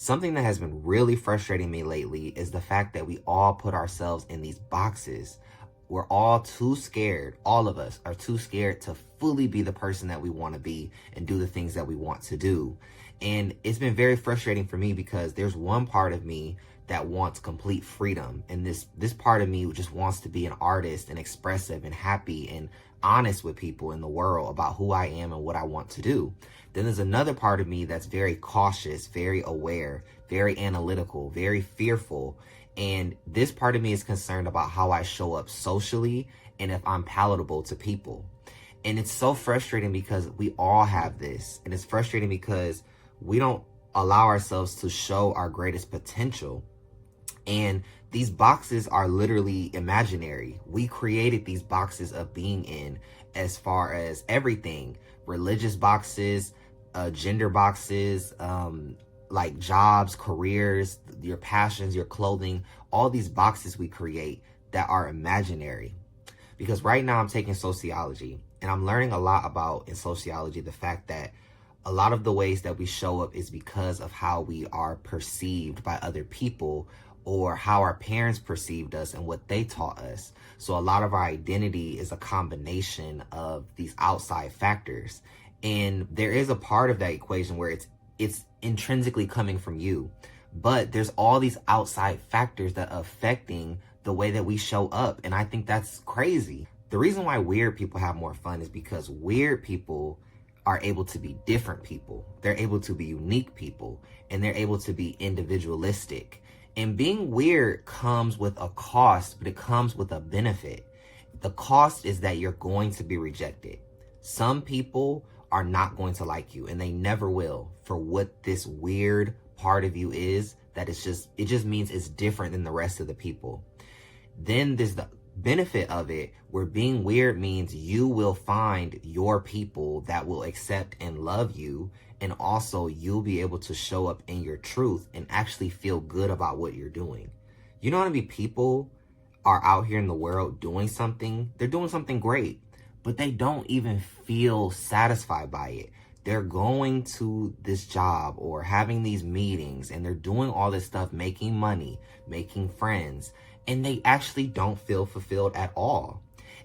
Something that has been really frustrating me lately is the fact that we all put ourselves in these boxes. We're all too scared. All of us are too scared to fully be the person that we want to be and do the things that we want to do. And it's been very frustrating for me because there's one part of me that wants complete freedom. And this part of me just wants to be an artist and expressive and happy and honest with people in the world about who I am and what I want to do. Then there's another part of me that's very cautious, very aware, very analytical, very fearful. And this part of me is concerned about how I show up socially and if I'm palatable to people. And it's so frustrating because we all have this. And it's frustrating because we don't allow ourselves to show our greatest potential. And these boxes are literally imaginary. We created these boxes of being in as far as everything, religious boxes, gender boxes, like jobs, careers, your passions, your clothing, all these boxes we create that are imaginary. Because right now I'm taking sociology and I'm learning a lot about in sociology the fact that a lot of the ways that we show up is because of how we are perceived by other people or how our parents perceived us and what they taught us. So a lot of our identity is a combination of these outside factors. And there is a part of that equation where it's intrinsically coming from you. But there's all these outside factors that are affecting the way that we show up. And I think that's crazy. The reason why weird people have more fun is because weird people are able to be different people. They're able to be unique people, and they're able to be individualistic. And being weird comes with a cost, but it comes with a benefit. The cost is that you're going to be rejected. Some people are not going to like you, and they never will, for what this weird part of you is, that it just means it's different than the rest of the people. Then there's the benefit of it, where being weird means you will find your people that will accept and love you, and also you'll be able to show up in your truth and actually feel good about what you're doing. You know how many people are out here in the world doing something? They're doing something great, but they don't even feel satisfied by it. They're going to this job or having these meetings and they're doing all this stuff, making money, making friends, and they actually don't feel fulfilled at all.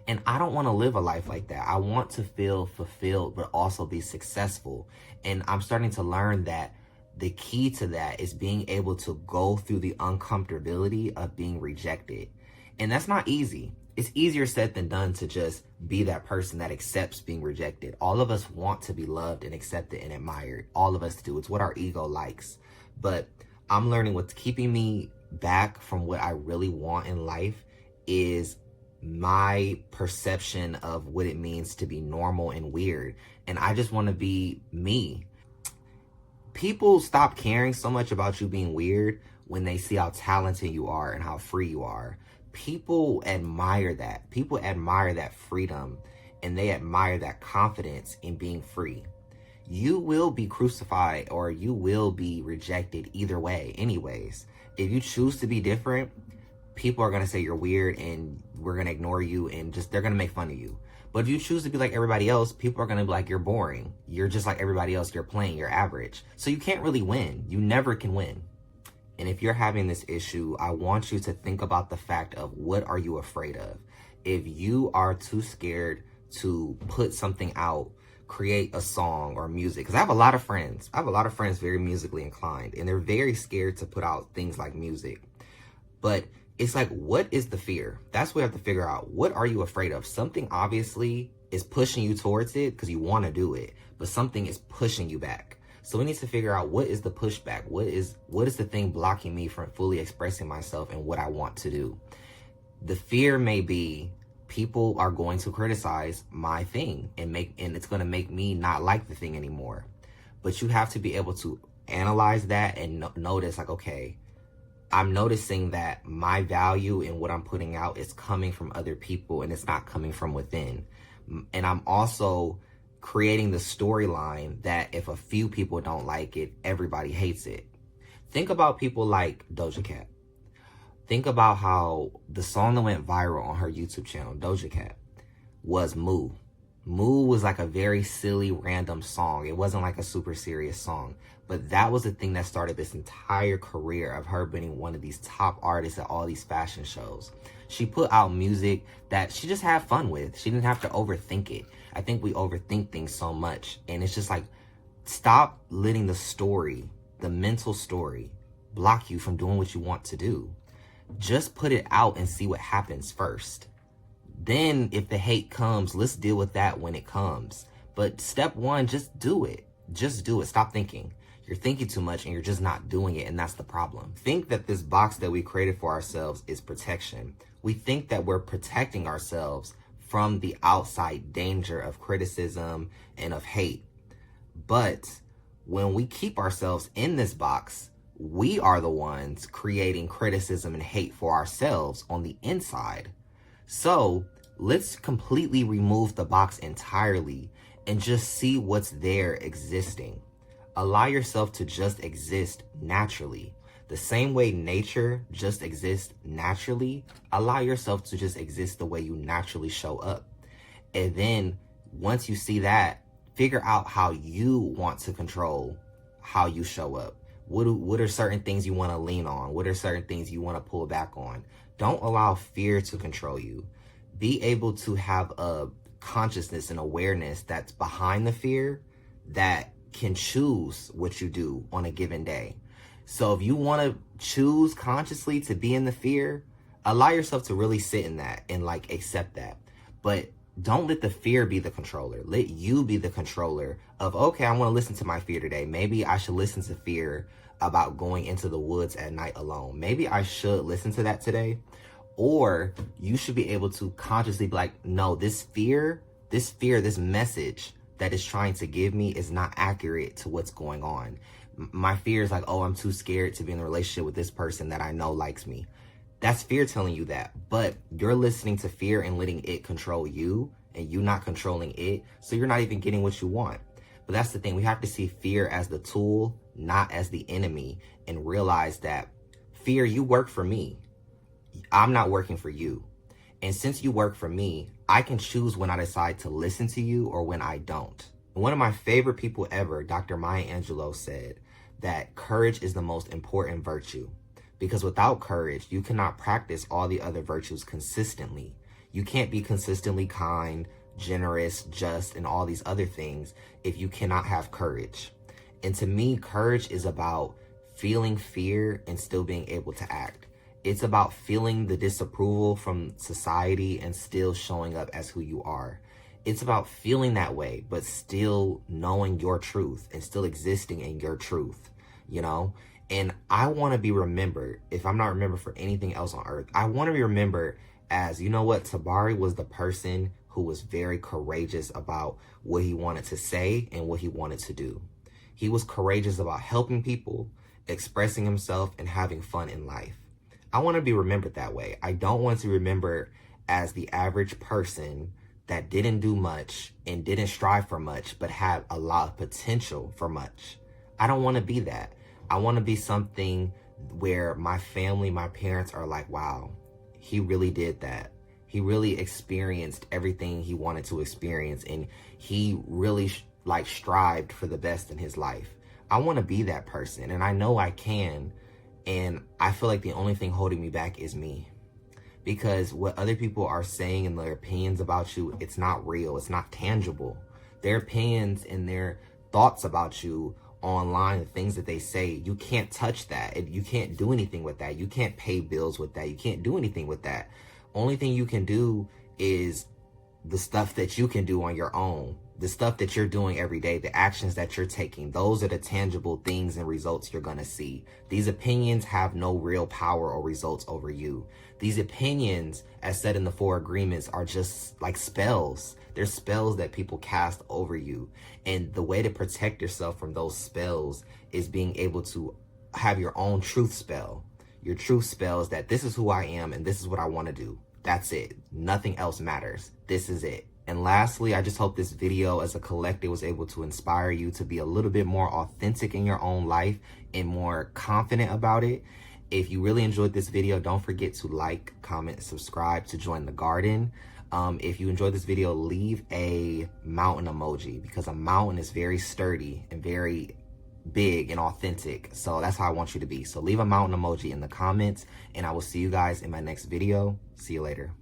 And I don't want to live a life like that. I want to feel fulfilled, but also be successful. And I'm starting to learn that the key to that is being able to go through the uncomfortability of being rejected. And that's not easy. It's easier said than done to just be that person that accepts being rejected. All of us want to be loved and accepted and admired. All of us do. It's what our ego likes. But I'm learning what's keeping me back from what I really want in life is my perception of what it means to be normal and weird. And I just want to be me. People stop caring so much about you being weird when they see how talented you are and how free you are. People admire that. People admire that freedom, and they admire that confidence in being free. You will be crucified or you will be rejected either way anyways. If you choose to be different, people are going to say you're weird and we're going to ignore you and they're going to make fun of you. But if you choose to be like everybody else, people are going to be like, you're boring. You're just like everybody else. You're plain. You're average. So you can't really win. You never can win. And if you're having this issue, I want you to think about the fact of what are you afraid of? If you are too scared to put something out, create a song or music, because I have a lot of friends. I have a lot of friends very musically inclined, and they're very scared to put out things like music. But it's like, what is the fear? That's what we have to figure out. What are you afraid of? Something obviously is pushing you towards it because you want to do it, but something is pushing you back. So we need to figure out what is the pushback? What is the thing blocking me from fully expressing myself and what I want to do? The fear may be people are going to criticize my thing and it's going to make me not like the thing anymore. But you have to be able to analyze that and notice like, okay, I'm noticing that my value in what I'm putting out is coming from other people and it's not coming from within. And I'm also creating the storyline that if a few people don't like it, everybody hates it. Think about people like Doja Cat. Think about how the song that went viral on her YouTube channel, Doja Cat, was Moo. Moo was like a very silly, random song. It wasn't like a super serious song. But that was the thing that started this entire career of her being one of these top artists at all these fashion shows. She put out music that she just had fun with. She didn't have to overthink it. I think we overthink things so much. And it's just like, stop letting the story, the mental story, block you from doing what you want to do. Just put it out and see what happens first. Then if the hate comes, let's deal with that when it comes. But step one, just do it. Just do it. Stop thinking. You're thinking too much and you're just not doing it, and that's the problem. Think that this box that we created for ourselves is protection. We think that we're protecting ourselves from the outside danger of criticism and of hate. But when we keep ourselves in this box, we are the ones creating criticism and hate for ourselves on the inside. So let's completely remove the box entirely and just see what's there existing. Allow yourself to just exist naturally. The same way nature just exists naturally, allow yourself to just exist the way you naturally show up. And then once you see that, figure out how you want to control how you show up. What are certain things you want to lean on? What are certain things you want to pull back on? Don't allow fear to control you. Be able to have a consciousness and awareness that's behind the fear that can choose what you do on a given day. So if you want to choose consciously to be in the fear, allow yourself to really sit in that and like accept that. But don't let the fear be the controller. Let you be the controller of, okay, I want to listen to my fear today. Maybe I should listen to fear about going into the woods at night alone. Maybe I should listen to that today. Or you should be able to consciously be like, no, this message that is trying to give me is not accurate to what's going on. My fear is like, oh, I'm too scared to be in a relationship with this person that I know likes me. That's fear telling you that, but you're listening to fear and letting it control you and you not controlling it. So you're not even getting what you want. But that's the thing. We have to see fear as the tool, not as the enemy, and realize that fear, you work for me. I'm not working for you. And since you work for me, I can choose when I decide to listen to you or when I don't. One of my favorite people ever, Dr. Maya Angelou, said that courage is the most important virtue. Because without courage, you cannot practice all the other virtues consistently. You can't be consistently kind, generous, just, and all these other things if you cannot have courage. And to me, courage is about feeling fear and still being able to act. It's about feeling the disapproval from society and still showing up as who you are. It's about feeling that way, but still knowing your truth and still existing in your truth, you know? And I want to be remembered, if I'm not remembered for anything else on earth, I want to be remembered as, you know what, Tabari was the person who was very courageous about what he wanted to say and what he wanted to do. He was courageous about helping people, expressing himself, and having fun in life. I want to be remembered that way. I don't want to be remembered as the average person that didn't do much and didn't strive for much, but had a lot of potential for much. I don't want to be that. I want to be something where my family, my parents are like, wow, he really did that. He really experienced everything he wanted to experience, and he really strived for the best in his life. I want to be that person, and I know I can. And I feel like the only thing holding me back is me. Because what other people are saying and their opinions about you, it's not real. It's not tangible. Their opinions and their thoughts about you online, the things that they say, you can't touch that. You can't do anything with that. You can't pay bills with that. You can't do anything with that. Only thing you can do is the stuff that you can do on your own. The stuff that you're doing every day, the actions that you're taking, those are the tangible things and results you're going to see. These opinions have no real power or results over you. These opinions, as said in the 4 agreements, are just like spells. They're spells that people cast over you. And the way to protect yourself from those spells is being able to have your own truth spell. Your truth spell is that this is who I am and this is what I want to do. That's it. Nothing else matters. This is it. And lastly, I just hope this video as a collective was able to inspire you to be a little bit more authentic in your own life and more confident about it. If you really enjoyed this video, don't forget to like, comment, subscribe to join the garden. If you enjoyed this video, leave a mountain emoji, because a mountain is very sturdy and very big and authentic. So that's how I want you to be. So leave a mountain emoji in the comments, and I will see you guys in my next video. See you later.